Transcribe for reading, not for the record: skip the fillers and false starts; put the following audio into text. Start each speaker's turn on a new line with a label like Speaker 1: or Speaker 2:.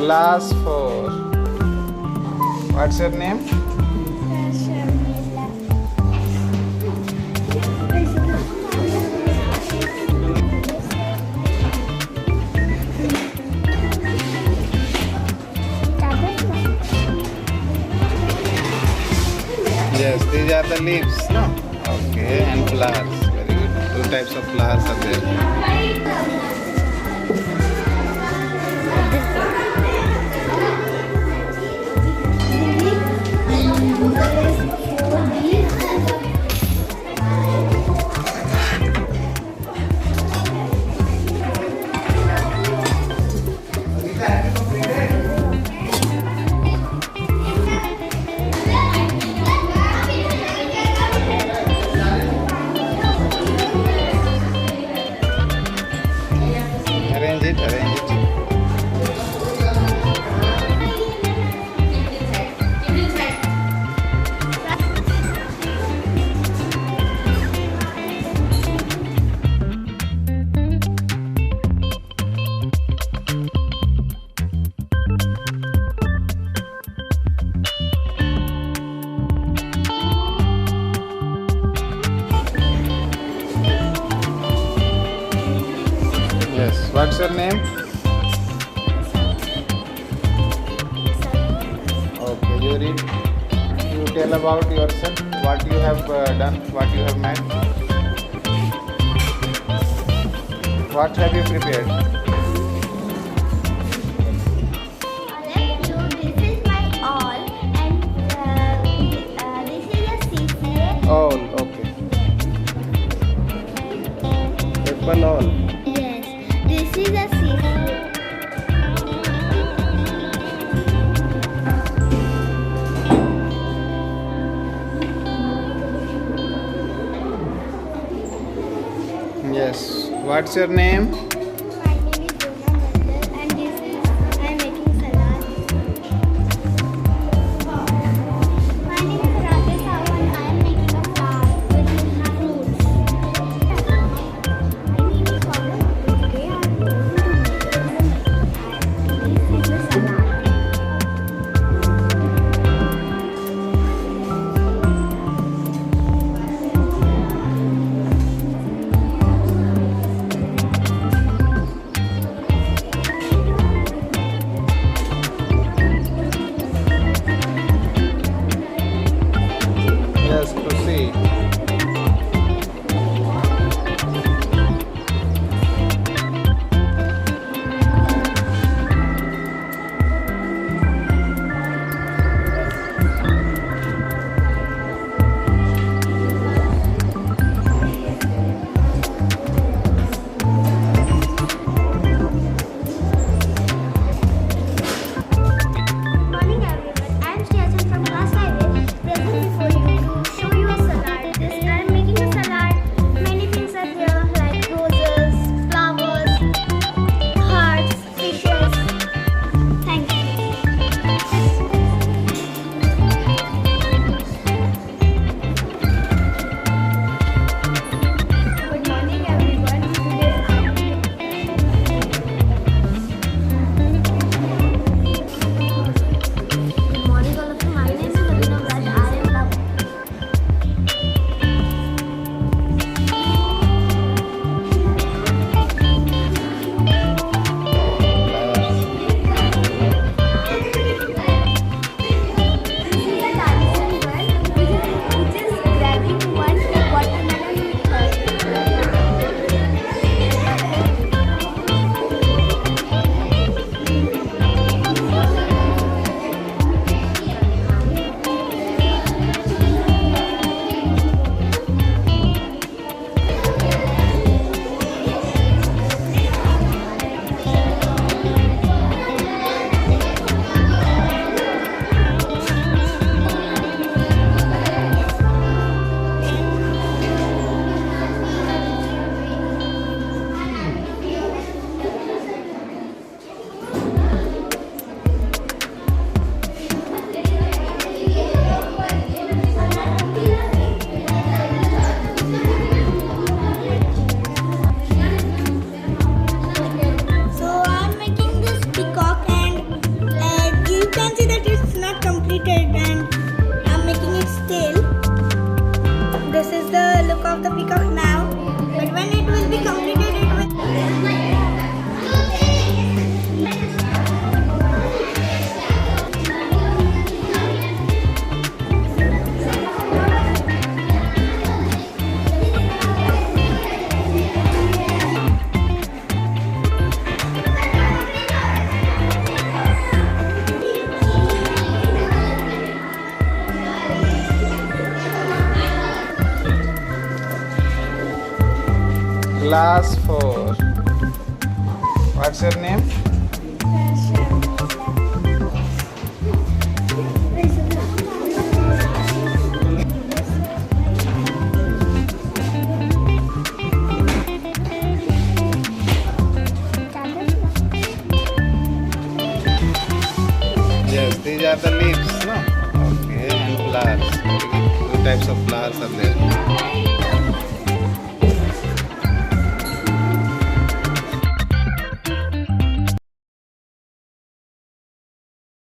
Speaker 1: Class 4. What's your name? Yes, these are the leaves, no? Okay, and flowers. Very good. Two types of flowers are there. Arrange it, arrange it. Yes, what's your name? Okay, you read. You tell about yourself. What you have done. What you have made. What have you prepared?
Speaker 2: So this is my all, and this is a CCA.
Speaker 1: All. Okay. Apple all.
Speaker 2: Yes, this is a CCA.
Speaker 1: Yes. What's your name?
Speaker 2: My name is Dona Mandal, and this is I am making salad. My name is Rakesh Sahu, and I am making a flower with fruits. My name is Paula. Today I am going to make this is the salad.
Speaker 1: Class 4. What's your name? Yes, these are the leaves, no? Okay, and flowers. Two types of flowers are there.